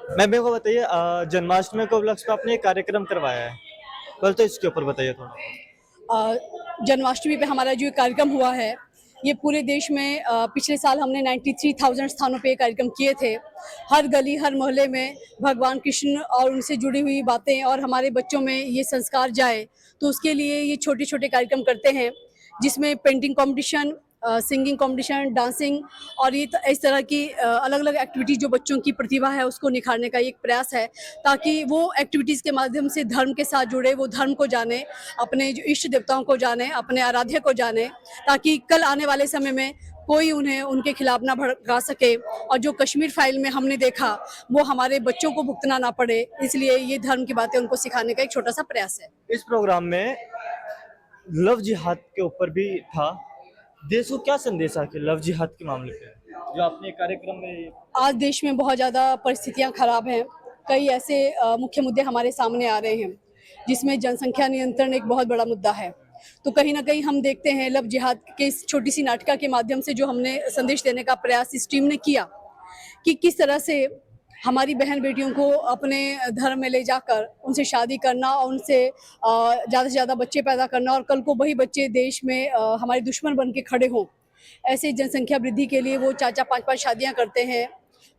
Ma'am मेरे को बताइए जन्माष्टमी को उपलक्ष्य में आपने एक कार्यक्रम करवाया है, कल तो इसके ऊपर बताइए थोड़ा। जन्माष्टमी पे हमारा जो कार्यक्रम हुआ है, ये पूरे देश में पिछले साल हमने 93,000 स्थानों पे कार्यक्रम किए थे। हर गली हर मोहल्ले में भगवान कृष्ण और उनसे जुड़ी हुई बातें और हमारे बच्चों में ये संस्कार जाए, तो उसके लिए ये छोटे छोटे कार्यक्रम करते हैं, जिसमें painting competition, singing competition, dancing और ये इस तरह की अलग अलग एक्टिविटी जो बच्चों की प्रतिभा है उसको निखारने का एक प्रयास है, ताकि वो एक्टिविटीज़ के माध्यम से धर्म के साथ जुड़े, वो धर्म को जाने, अपने जो इष्ट देवताओं को जाने, अपने आराध्य को जाने, ताकि कल आने वाले समय में कोई उन्हें उनके खिलाफ ना भड़का सके और जो कश्मीर फाइल में हमने देखा वो हमारे बच्चों को भुगतना ना पड़े, इसलिए ये धर्म की बातें उनको सिखाने का एक छोटा सा प्रयास है। इस प्रोग्राम में लव जिहाद के ऊपर भी था। देश को क्या संदेश आखिर लव जिहाद के मामले पे जो आपने कार्यक्रम में। आज देश में बहुत ज़्यादा परिस्थितियां खराब हैं। कई ऐसे मुख्य मुद्दे हमारे सामने आ रहे हैं, जिसमें जनसंख्या नियंत्रण एक बहुत बड़ा मुद्दा है। तो कहीं ना कहीं हम देखते हैं लव जिहाद के इस छोटी सी नाटिका के माध्यम से जो हमने संदेश देने का प्रयास इस टीम ने किया, कि किस तरह से हमारी बहन बेटियों को अपने धर्म में ले जाकर उनसे शादी करना और उनसे ज़्यादा से ज़्यादा बच्चे पैदा करना, और कल को वही बच्चे देश में हमारे दुश्मन बन के खड़े हों। ऐसे जनसंख्या वृद्धि के लिए वो 4-4 5-5 शादियां करते हैं।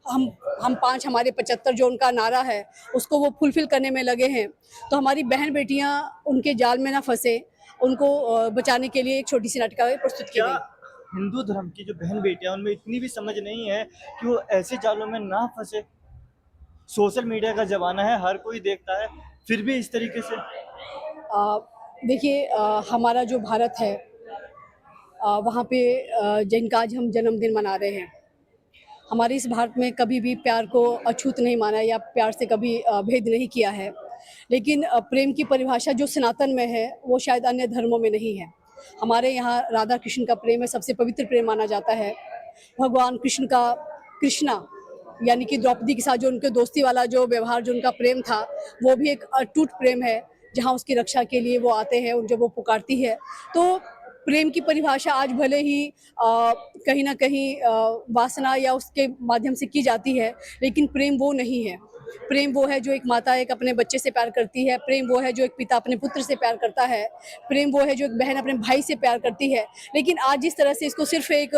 हम 5 हमारे 75 जो उनका नारा है उसको वो फुलफिल करने में लगे हैं। तो हमारी बहन बेटियां उनके जाल में ना फंसे, उनको बचाने के लिए एक छोटी सी नाटिका प्रस्तुत की क्या गई। हिंदू धर्म की जो बहन बेटियां उनमें इतनी भी समझ नहीं है कि वो ऐसे जालों में ना फंसे। सोशल मीडिया का जमाना है, हर कोई देखता है, फिर भी इस तरीके से। अ, देखिए, हमारा जो भारत है, वहाँ पे जिनका आज हम जन्मदिन मना रहे हैं, हमारे इस भारत में कभी भी प्यार को अछूत नहीं माना या प्यार से कभी भेद नहीं किया है। लेकिन प्रेम की परिभाषा जो सनातन में है वो शायद अन्य धर्मों में नहीं है। हमारे यहाँ राधा कृष्ण का प्रेम है, सबसे पवित्र प्रेम माना जाता है। भगवान कृष्ण का, कृष्णा यानी कि द्रौपदी के साथ जो उनके दोस्ती वाला जो व्यवहार, जो उनका प्रेम था, वो भी एक अटूट प्रेम है, जहाँ उसकी रक्षा के लिए वो आते हैं, जब वो पुकारती है। तो प्रेम की परिभाषा आज भले ही कहीं न कहीं वासना या उसके माध्यम से की जाती है, लेकिन प्रेम वो नहीं है। प्रेम वो है जो एक माता एक अपने बच्चे से प्यार करती है, प्रेम वो है जो एक पिता अपने पुत्र से प्यार करता है, प्रेम वो है जो एक बहन अपने भाई से प्यार करती है। लेकिन आज जिस तरह से इसको सिर्फ़ एक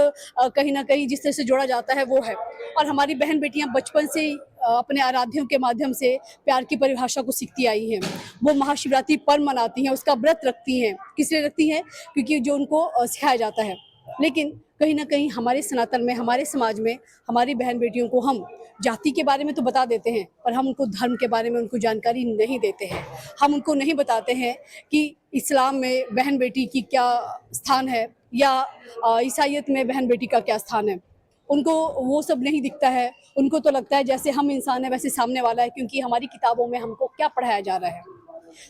कहीं न कहीं जिस तरह से जोड़ा जाता है वो है। और हमारी बहन-बेटियाँ बचपन से ही अपने आराध्यों के माध्यम से प्यार की परिभाषा को सीखती आई हैं। वो महाशिवरात्रि पर्व मनाती हैं, उसका व्रत रखती हैं। किस लिए रखती हैं? क्योंकि जो उनको सिखाया जाता है। लेकिन कहीं न कहीं हमारे सनातन में, हमारे समाज में हमारी बहन-बेटियों को हम जाति के बारे में तो बता देते हैं, पर हम उनको धर्म के बारे में उनको जानकारी नहीं देते हैं। हम उनको नहीं बताते हैं कि इस्लाम में बहन-बेटी की क्या स्थान है, या ईसाईयत में बहन-बेटी का क्या स्थान है। उनको वो सब नहीं दिखता है। उनको तो लगता है जैसे हम इंसान हैं वैसे सामने वाला है, क्योंकि हमारी किताबों में हमको क्या पढ़ाया जा रहा है।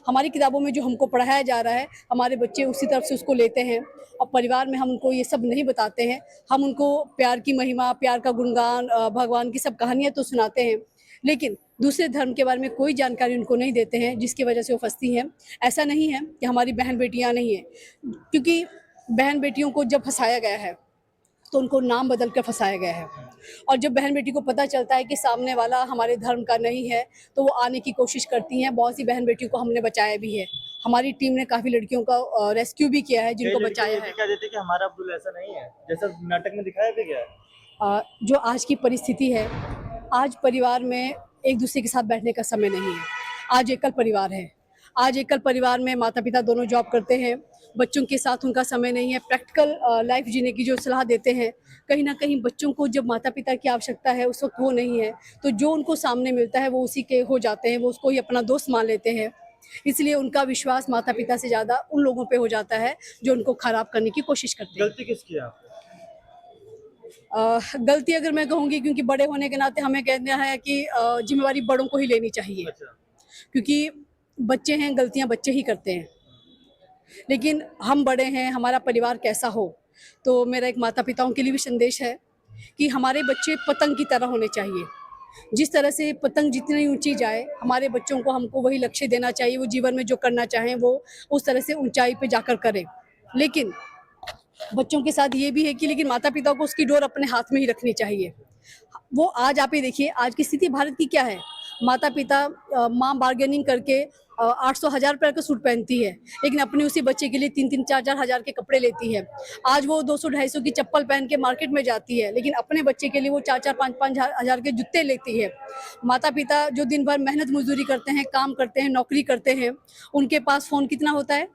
हमारी किताबों में जो हमको पढ़ाया जा रहा है, हमारे बच्चे उसी तरफ से उसको लेते हैं, और परिवार में हम उनको ये सब नहीं बताते हैं। हम उनको प्यार की महिमा, प्यार का गुणगान, भगवान की सब कहानियाँ तो सुनाते हैं, लेकिन दूसरे धर्म के बारे में कोई जानकारी उनको नहीं देते हैं, जिसकी वजह से वो फँसती हैं। ऐसा नहीं है कि हमारी बहन-बेटियाँ नहीं हैं, क्योंकि बहन-बेटियों को जब फँसाया गया है, तो उनको नाम बदल कर फँसाया गया है। और जब बहन-बेटी को पता चलता है कि सामने वाला हमारे धर्म का नहीं है, तो वो आने की कोशिश करती हैं। बहुत सी बहन-बेटियों को हमने बचाया भी है। हमारी टीम ने काफ़ी लड़कियों का रेस्क्यू भी किया है, कई जिनको लड़के बचाया ये है। भी कह देते कि हमारा अब्दुल ऐसा नहीं है जैसा नाटक में दिखाया भी गया है। जो आज की परिस्थिति है, आज परिवार में एक-दूसरे के साथ बैठने का समय नहीं है। आज एकल परिवार है। आज एकल परिवार में माता-पिता दोनों जॉब करते हैं, बच्चों के साथ उनका समय नहीं है। प्रैक्टिकल लाइफ़ जीने की जो सलाह देते हैं, कहीं न कहीं बच्चों को जब माता-पिता की आवश्यकता है, उस वक़्त वो नहीं है। तो जो उनको सामने मिलता है, वो उसी के हो जाते हैं, वो उसको ही अपना दोस्त मान लेते हैं। इसलिए उनका विश्वास माता-पिता से ज़्यादा उन लोगों पे हो जाता है, जो उनको खराब करने की कोशिश करते हैं। गलती किसकी है आपको? गलती अगर मैं कहूँगी, क्योंकि बड़े होने के नाते हमें कहना है कि ज़िम्मेवारी बड़ों को ही लेनी चाहिए, अच्छा। क्योंकि बच्चे हैं, गलतियाँ बच्चे ही करते हैं। लेकिन हम बड़े हैं, हमारा परिवार कैसा हो, तो मेरा एक माता-पिताओं के लिए भी संदेश है कि हमारे बच्चे पतंग की तरह होने चाहिए। जिस तरह से पतंग जितनी ऊँची जाए, हमारे बच्चों को हमको वही लक्ष्य देना चाहिए, वो जीवन में जो करना चाहें, वो उस तरह से ऊँचाई पे जाकर करें। लेकिन बच्चों के साथ ये भी है कि लेकिन माता-पिता को उसकी डोर अपने हाथ में ही रखनी चाहिए। वो आज आप ये देखिए, आज की स्थिति भारत की क्या है। माता पिता माँ बार्गेनिंग करके 800 1000 रुपए का सूट पहनती है, लेकिन अपने उसी बच्चे के लिए 3 3 4 4 हजार के कपड़े लेती है। आज वो 200 250 की चप्पल पहन के मार्केट में जाती है, लेकिन अपने बच्चे के लिए वो 4 4 5 5 हजार के जूते लेती है। माता पिता जो दिन भर मेहनत मजदूरी करते हैं, काम करते हैं, नौकरी करते हैं, उनके पास फ़ोन कितना होता है,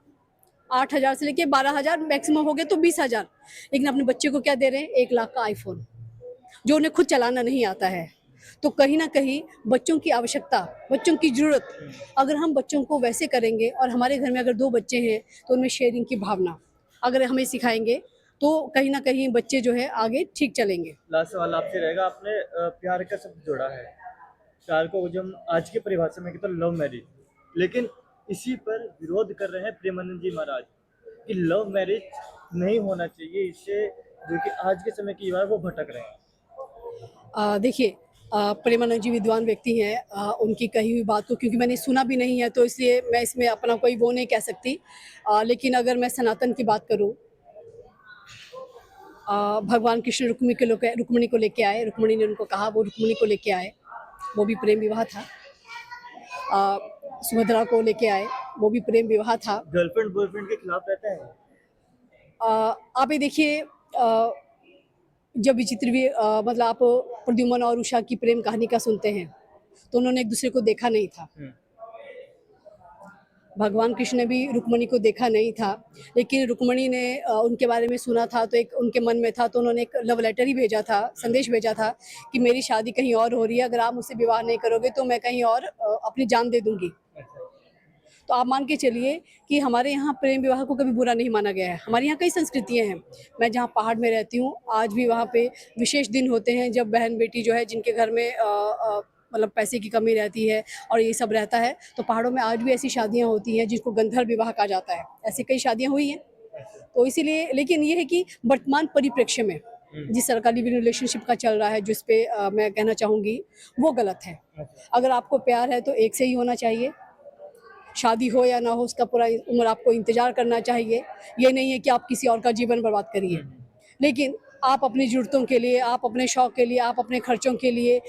8 हजार से लेके 12 हजार, मैक्सिमम हो गए तो 20 हजार, लेकिन अपने बच्चे को क्या दे रहे हैं, 1 लाख का आईफोन, जो उन्हें खुद चलाना नहीं आता है। तो कहीं ना कहीं बच्चों की आवश्यकता, बच्चों की ज़रूरत, अगर हम बच्चों को वैसे करेंगे, और हमारे घर में अगर 2 बच्चे हैं तो उनमें शेयरिंग की भावना अगर हमें सिखाएंगे, तो कहीं ना कहीं बच्चे जो है आगे ठीक चलेंगे। लास्ट सवाल आपसे रहेगा, आपने प्यार का शब्द जोड़ा है। प्यार को जो हम आज की परिभाषा में कहते हैं लव मैरिज, लेकिन इसी पर विरोध कर रहे हैं प्रेमानंद जी महाराज कि लव मैरिज नहीं होना चाहिए, इससे जो कि आज के समय की युवा है वो भटक रहे हैं। देखिए, प्रेमानंद जी विद्वान व्यक्ति हैं, उनकी कही हुई बात को क्योंकि मैंने सुना भी नहीं है, तो इसलिए मैं इसमें अपना कोई वो नहीं कह सकती। लेकिन अगर मैं सनातन की बात करूं, भगवान कृष्ण रुक्मिणी को लेके आए, रुक्मिणी ने उनको कहा, वो रुक्मिणी को लेके आए, वो भी प्रेम विवाह था। सुभद्रा को लेके आए, वो भी प्रेम विवाह था। गर्लफ्रेंड बॉयफ्रेंड के खिलाफ रहते हैं। आप ये देखिए, जब विचित्र भी मतलब आप प्रद्युम्न और उषा की प्रेम कहानी का सुनते हैं, तो उन्होंने एक दूसरे को देखा नहीं था। भगवान कृष्ण ने भी रुक्मिणी को देखा नहीं था, लेकिन रुक्मिणी ने उनके बारे में सुना था, तो एक उनके मन में था, तो उन्होंने एक लव लेटर ही भेजा था, संदेश भेजा था कि मेरी शादी कहीं और हो रही है, अगर आप मुझसे विवाह नहीं करोगे तो मैं कहीं और अपनी जान दे दूंगी। तो आप मान के चलिए कि हमारे यहाँ प्रेम विवाह को कभी बुरा नहीं माना गया है। हमारे यहाँ कई संस्कृतियाँ हैं। मैं जहाँ पहाड़ में रहती हूँ, आज भी वहाँ पे विशेष दिन होते हैं जब बहन बेटी जो है, जिनके घर में मतलब पैसे की कमी रहती है और ये सब रहता है, तो पहाड़ों में आज भी ऐसी शादियाँ होती हैं जिसको गंधर्व विवाह कहा जाता है। ऐसी कई शादियाँ हुई हैं। तो इसीलिए, लेकिन ये है कि वर्तमान परिप्रेक्ष्य में जिस तरह का लिविंग रिलेशनशिप का चल रहा है, जिस पे मैं कहना चाहूँगी वो गलत है। अगर आपको प्यार है तो एक से ही होना चाहिए, शादी हो या ना हो उसका पूरा उम्र आपको इंतजार करना चाहिए। ये नहीं है कि आप किसी और का जीवन बर्बाद करिए, लेकिन आप अपनी ज़रूरतों के लिए, आप अपने शौक़ के लिए, आप अपने खर्चों के लिए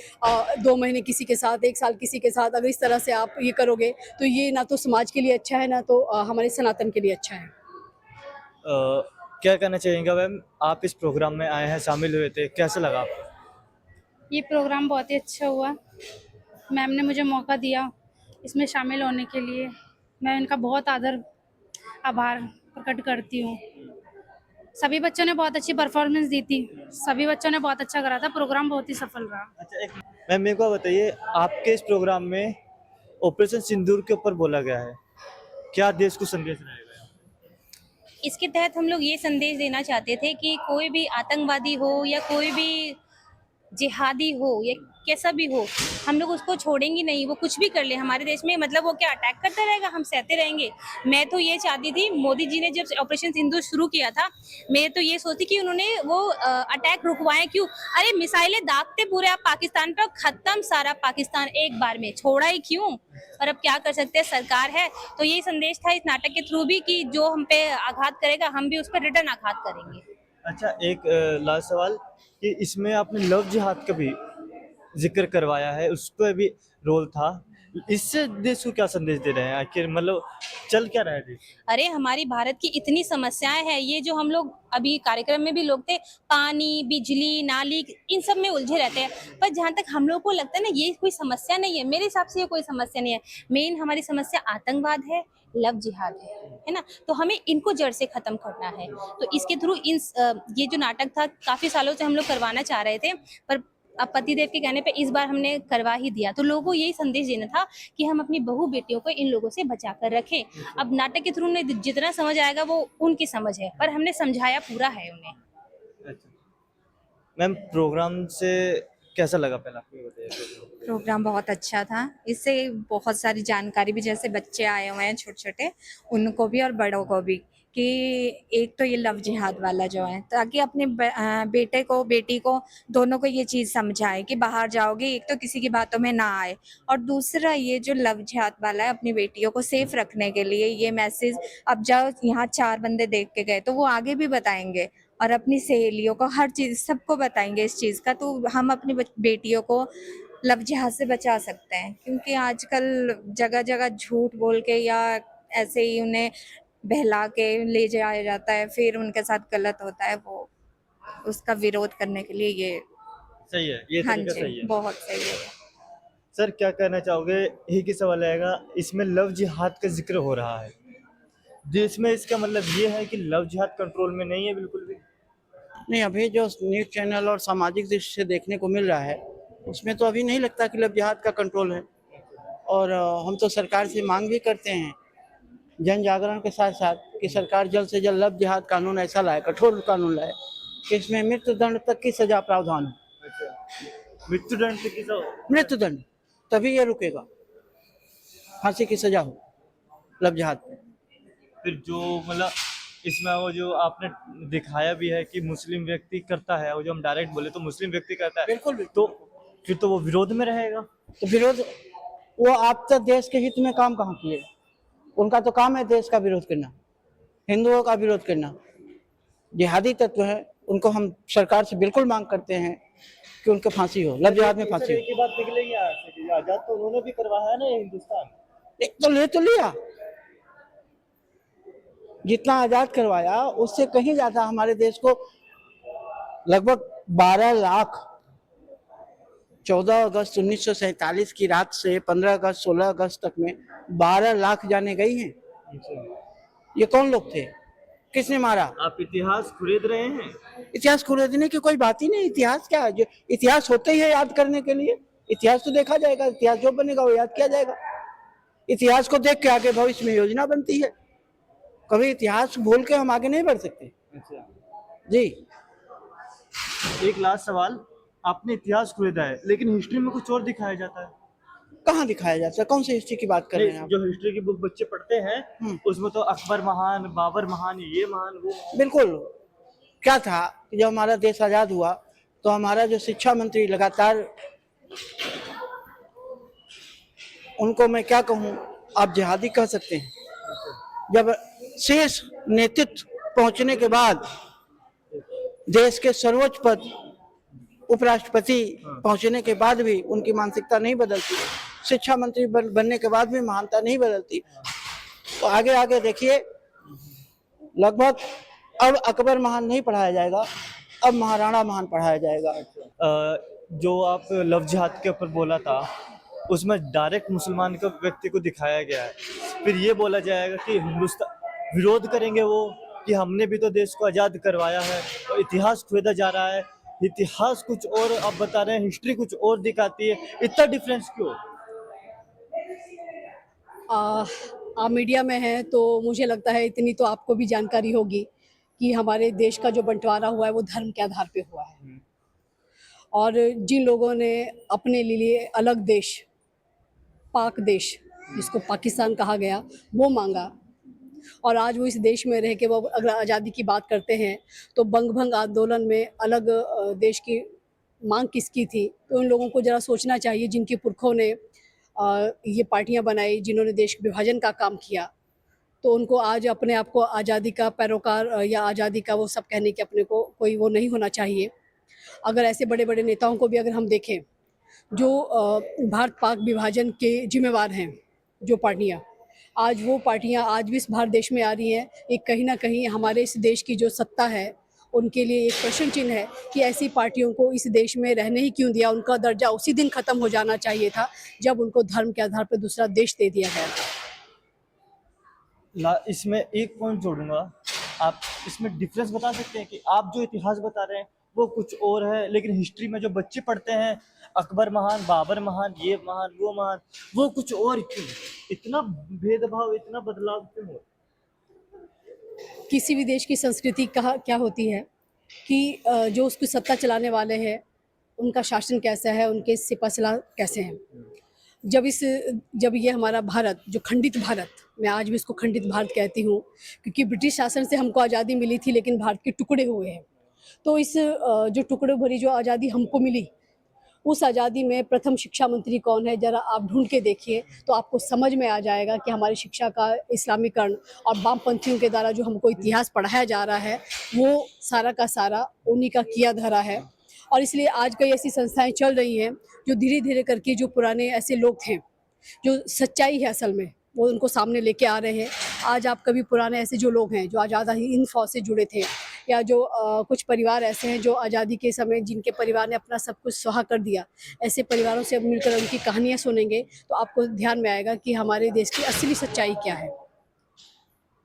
2 महीने किसी के साथ, 1 साल किसी के साथ, अगर इस तरह से आप ये करोगे, तो ये ना तो समाज के लिए अच्छा है, ना तो हमारे सनातन के लिए अच्छा है। क्या कहना चाहेंगे मैम, आप इस प्रोग्राम में आए हैं, शामिल हुए थे, कैसा लगा आपको? ये प्रोग्राम बहुत ही अच्छा हुआ। मैम ने मुझे मौका दिया इसमें शामिल होने के लिए, मैं इनका बहुत आभार प्रकट करती हूँ। सभी बच्चों ने बहुत अच्छी परफॉर्मेंस दी थी, सभी बच्चों ने बहुत अच्छा करा था, प्रोग्राम बहुत ही सफल रहा। अच्छा, एक मैम मेरे को बताइए, आपके इस प्रोग्राम में ऑपरेशन सिंदूर के ऊपर बोला गया है, क्या देश को संदेश रहेगा? इसके तहत हम लोग ये संदेश देना चाहते थे कि कोई भी आतंकवादी हो या कोई भी जिहादी हो या कैसा भी हो, हम लोग उसको छोड़ेंगे नहीं। वो कुछ भी कर ले हमारे देश में, मतलब वो क्या अटैक करता रहेगा, हम सहते रहेंगे? मैं तो ये चाहती थी, मोदी जी ने जब ऑपरेशन सिंदूर शुरू किया था, मैं तो ये सोचती कि उन्होंने वो अटैक रुकवाए क्यों। अरे मिसाइलें दागते पूरे आप पाकिस्तान पर, खत्म सारा पाकिस्तान एक बार में, छोड़ा ही क्यों। और अब क्या कर सकते हैं, सरकार है। तो यही संदेश था इस नाटक के थ्रू भी कि जो हम पे आघात करेगा, हम भी उस पर रिटर्न आघात करेंगे। अच्छा, एक लास्ट सवाल कि इसमें आपने लव जिहाद का भी जिक्र करवाया है, उस पर भी रोल था, इससे देश को क्या संदेश दे रहे हैं आखिर, मतलब चल क्या रहा है देश? अरे हमारी भारत की इतनी समस्याएं हैं, ये जो हम लोग अभी कार्यक्रम में भी लोग थे, पानी, बिजली, नाली, इन सब में उलझे रहते हैं। पर जहाँ तक हम लोग को लगता है ना, ये कोई समस्या नहीं है, मेरे हिसाब से ये कोई समस्या नहीं है। मेन हमारी समस्या आतंकवाद है, लव जिहाद है ना। तो हमें इनको जड़ से खत्म करना है। तो इसके थ्रू ये जो नाटक था, काफी सालों से हम लोग करवाना चाह रहे थे, पर अब पतिदेव के कहने पे इस बार हमने करवा ही दिया। तो लोगों को यही संदेश देना था कि हम अपनी बहू बेटियों को इन लोगों से बचा कर रखें। अब नाटक के थ्रू उन्हें जितना समझ आएगा वो उनकी समझ है, पर हमने समझाया पूरा है उन्हें। अच्छा मैम, प्रोग्राम से कैसा लगा, पहले आपको ये बताइए। प्रोग्राम बहुत अच्छा था, इससे बहुत सारी जानकारी भी, जैसे बच्चे आए हुए हैं छोटे छोटे, उनको भी और बड़ों को भी, कि एक तो ये लव जिहाद वाला जो है, ताकि अपने बेटे को बेटी को दोनों को ये चीज़ समझाए कि बाहर जाओगे एक तो किसी की बातों में ना आए, और दूसरा ये जो लव जिहाद वाला है, अपनी बेटियों को सेफ रखने के लिए ये मैसेज, अब जाओ यहाँ 4 बंदे देख के गए तो वो आगे भी बताएंगे, और अपनी सहेलियों को हर चीज़ सबको बताएंगे इस चीज़ का, तो हम अपनी बेटियों को लव जिहाद से बचा सकते हैं। क्योंकि आजकल जगह जगह झूठ बोल के या ऐसे ही उन्हें बहला के ले जाया जाता है, फिर उनके साथ गलत होता है। वो उसका विरोध करने के लिए ये सही है, ये हाँ तरीका जी, सही है। बहुत सही है। सर क्या कहना चाहोगे, एक ही सवाल आएगा, इसमें लव जिहाद का जिक्र हो रहा है, देश में इसका मतलब ये है कि लव जिहाद कंट्रोल में नहीं है बिल्कुल भी? नहीं, अभी जो न्यूज़ चैनल और सामाजिक दृष्टि से देखने को मिल रहा है, उसमें तो अभी नहीं लगता कि लव जिहाद का कंट्रोल है। और हम तो सरकार से मांग भी करते हैं, जन जागरण के साथ साथ, कि सरकार जल्द से जल्द लव जिहाद कानून ऐसा लाए, कठोर कानून लाए कि इसमें मृत्युदंड तक की सजा प्रावधान है। मृत्युदंड की तो मृत्युदंड, तभी ये रुकेगा, फांसी की सजा हो लव जिहाद पे। फिर जो मतलब इसमें वो जो आपने दिखाया भी है कि मुस्लिम व्यक्ति करता है, और जो हम डायरेक्ट बोले तो मुस्लिम व्यक्ति करता है, बिल्कुल तो फिर तो वो विरोध में रहेगा। तो विरोध, वो आप तो देश के हित में काम कहाँ किए? उनका तो काम है देश का विरोध करना, हिंदुओं का विरोध करना। जिहादी तत्व है, उनको हम सरकार से बिल्कुल मांग करते हैं कि उनको फांसी हो, लव जिहाद में फांसी हो। की बात निकलेगी यहाँ से कि आजाद तो उन्होंने भी करवाया है ना ये हिंदुस्तान। एक तो ले तो लिया, जितना आजाद करवाया उससे कहीं ज्यादा हमारे देश को लगभग 12 लाख, 14 अगस्त 1947 की रात से 15 अगस्त 16 अगस्त तक में 12 लाख जाने गई हैं। ये कौन लोग थे, किसने मारा? आप इतिहास खरीद रहे हैं। इतिहास खरीदने की कोई बात ही नहीं। इतिहास क्या है, जो इतिहास होते ही है याद करने के लिए। इतिहास तो देखा जाएगा, इतिहास जो बनेगा वो याद किया जाएगा। इतिहास को देख के आगे भविष्य में योजना बनती है। कभी इतिहास भूल के हम आगे नहीं बढ़ सकते जी। एक लास्ट सवाल, आपने इतिहास खरीदा है लेकिन हिस्ट्री में कुछ और दिखाया जाता है। कहाँ दिखाया जाता है? कौन सी हिस्ट्री की बात कर रहे हैं आप? जो हिस्ट्री की बुक बच्चे पढ़ते हैं उसमें तो अकबर महान, बाबर महान, ये महान, वो महान। बिल्कुल। क्या था कि जब हमारा देश आजाद हुआ तो हमारा जो शिक्षा मंत्री लगातार, उनको मैं क्या कहूँ, आप जिहादी कह सकते हैं। जब शीर्ष नेतृत्व पहुंचने के बाद, देश के सर्वोच्च पद उपराष्ट्रपति पहुंचने के बाद भी उनकी मानसिकता नहीं बदलती, शिक्षा मंत्री बनने के बाद भी महानता नहीं बदलती। तो आगे आगे देखिए, लगभग अब अकबर महान नहीं पढ़ाया जाएगा, अब महाराणा महान पढ़ाया जाएगा। जो आप लव जिहाद के ऊपर बोला था उसमें डायरेक्ट मुसलमान को व्यक्ति को दिखाया गया है, फिर ये बोला जाएगा कि हिंदुस्तान विरोध करेंगे वो कि हमने भी तो देश को आज़ाद करवाया है, और इतिहास खोदा जा रहा है। इतिहास कुछ और आप बता रहे हैं, हिस्ट्री कुछ और दिखाती है, इतना डिफरेंस क्यों? आप मीडिया में हैं तो मुझे लगता है इतनी तो आपको भी जानकारी होगी कि हमारे देश का जो बंटवारा हुआ है वो धर्म के आधार पे हुआ है। और जिन लोगों ने अपने लिए अलग देश, पाक देश जिसको पाकिस्तान कहा गया, वो मांगा, और आज वो इस देश में रह के वो अगर आज़ादी की बात करते हैं तो बंग भंग आंदोलन में अलग देश की मांग किसकी थी? तो उन लोगों को ज़रा सोचना चाहिए जिनके पुरखों ने ये पार्टियां बनाई, जिन्होंने देश विभाजन का काम किया, तो उनको आज अपने आप को आज़ादी का पैरोकार या आज़ादी का वो सब कहने के अपने को कोई वो नहीं होना चाहिए। अगर ऐसे बड़े बड़े नेताओं को भी अगर हम देखें जो भारत पाक विभाजन के जिम्मेवार हैं, जो पार्टियां, आज वो पार्टियां आज भी इस भारत देश में आ रही हैं, एक कहीं ना कहीं हमारे इस देश की जो सत्ता है उनके लिए एक प्रश्न चिन्ह है कि ऐसी पार्टियों को इस देश में रहने ही क्यों दिया। उनका दर्जा उसी दिन खत्म हो जाना चाहिए था जब उनको धर्म के आधार पर दूसरा देश दे दिया गया था। इसमें एक पॉइंट जोड़ूंगा, आप इसमें डिफरेंस बता सकते हैं कि आप जो इतिहास बता रहे हैं वो कुछ और है, लेकिन हिस्ट्री में जो बच्चे पढ़ते हैं अकबर महान, बाबर महान, ये महान, वो महान, वो कुछ और क्यों? इतना भेदभाव, इतना बदलाव क्यों हो? किसी भी देश की संस्कृति कहा क्या होती है कि जो उसकी सत्ता चलाने वाले हैं उनका शासन कैसा है, उनके सिपा सलाह कैसे हैं। जब ये हमारा भारत, जो खंडित भारत, मैं आज भी इसको खंडित भारत कहती हूँ क्योंकि ब्रिटिश शासन से हमको आज़ादी मिली थी लेकिन भारत के टुकड़े हुए हैं। तो इस जो टुकड़े भरी जो आज़ादी हमको मिली उस आज़ादी में प्रथम शिक्षा मंत्री कौन है, जरा आप ढूंढ के देखिए तो आपको समझ में आ जाएगा कि हमारी शिक्षा का इस्लामीकरण और वामपंथियों के द्वारा जो हमको इतिहास पढ़ाया जा रहा है वो सारा का सारा उन्हीं का किया धरा है। और इसलिए आज कई ऐसी संस्थाएं चल रही हैं जो धीरे धीरे करके जो पुराने ऐसे लोग थे जो सच्चाई है असल में वो उनको सामने लेके आ रहे हैं। आज आप कभी पुराने ऐसे जो लोग हैं जो आज़ाद हिंद फौज से जुड़े थे या जो कुछ परिवार ऐसे हैं जो आज़ादी के समय जिनके परिवार ने अपना सब कुछ सुहा कर दिया, ऐसे परिवारों से मिलकर उनकी कहानियाँ सुनेंगे तो आपको ध्यान में आएगा कि हमारे देश की असली सच्चाई क्या है।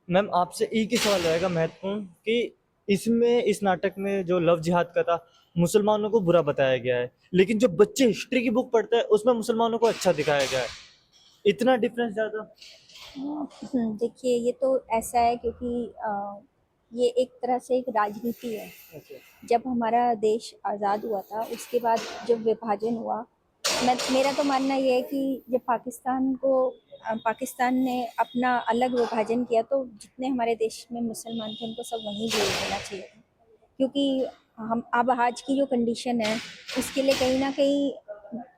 मैम आपसे एक ही सवाल रहेगा महत्वपूर्ण कि इसमें इस नाटक में जो लव जिहाद का था मुसलमानों को बुरा बताया गया है, लेकिन जो बच्चे हिस्ट्री की बुक पढ़ते हैं उसमें मुसलमानों को अच्छा दिखाया गया है। इतना डिफरेंस ज़्यादा? देखिए ये तो ऐसा है क्योंकि ये एक तरह से एक राजनीति है। अच्छा। जब हमारा देश आज़ाद हुआ था उसके बाद जब विभाजन हुआ, मेरा तो मानना ये है कि जब पाकिस्तान ने अपना अलग विभाजन किया तो जितने हमारे देश में मुसलमान थे उनको सब वहीं भेज देना चाहिए था, क्योंकि हम अब आज की जो कंडीशन है उसके लिए कहीं ना कहीं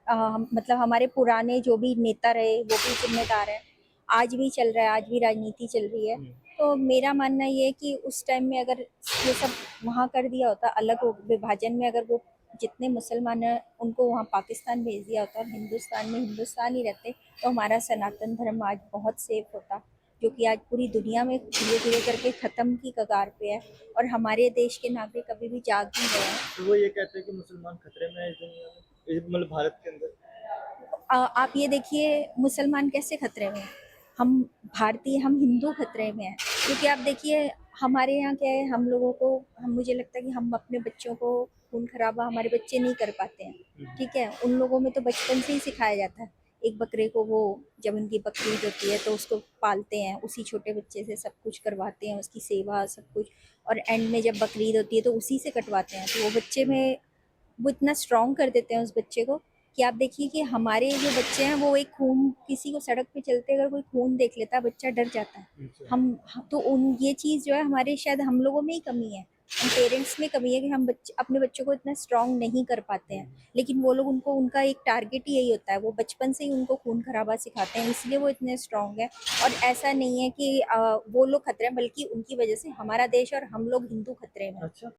मतलब हमारे पुराने जो भी नेता रहे वो भी जिम्मेदार हैं। आज भी चल रहा है, आज भी राजनीति चल रही है। तो मेरा मानना ये है कि उस टाइम में अगर ये सब वहाँ कर दिया होता, अलग विभाजन में अगर वो जितने मुसलमान हैं उनको वहाँ पाकिस्तान भेज दिया होता और हिंदुस्तान में हिंदुस्तान ही रहते तो हमारा सनातन धर्म आज बहुत सेफ होता, जो कि आज पूरी दुनिया में धीरे धीरे करके ख़त्म की कगार पे है और हमारे देश के नागरिक कभी भी जाग नहीं रहे हैं। तो वो ये कहते हैं कि मुसलमान खतरे में है इस दुनिया में, मतलब भारत के अंदर। आप ये देखिए मुसलमान कैसे खतरे में हैं? हम भारतीय, हम हिंदू खतरे में हैं, क्योंकि आप देखिए हमारे यहाँ क्या है, हम लोगों को मुझे लगता है कि हम अपने बच्चों को खून खराबा हमारे बच्चे नहीं कर पाते हैं। ठीक है, उन लोगों में तो बचपन से ही सिखाया जाता है। एक बकरे को वो जब उनकी बकरीद होती है तो उसको पालते हैं, उसी छोटे बच्चे से सब कुछ करवाते हैं, उसकी सेवा सब कुछ, और एंड में जब बकरीद होती है तो उसी से कटवाते हैं। तो वो बच्चे में वो इतना स्ट्रॉन्ग कर देते हैं उस बच्चे को कि आप देखिए कि हमारे जो बच्चे हैं वो एक खून, किसी को सड़क पे चलते अगर कोई खून देख लेता है बच्चा डर जाता है। तो उन ये चीज़ जो है हमारे शायद हम लोगों में ही कमी है, हम पेरेंट्स में कमी है कि हम अपने बच्चों को इतना स्ट्रॉन्ग नहीं कर पाते हैं। लेकिन वो लोग उनको उनका एक टारगेट ही यही होता है, वो बचपन से ही उनको खून खराबा सिखाते हैं, इसलिए वो इतने स्ट्रॉन्ग है। और ऐसा नहीं है कि वो लोग खतरे हैं, बल्कि उनकी वजह से हमारा देश और हम लोग हिंदू खतरे में हैं। अच्छा।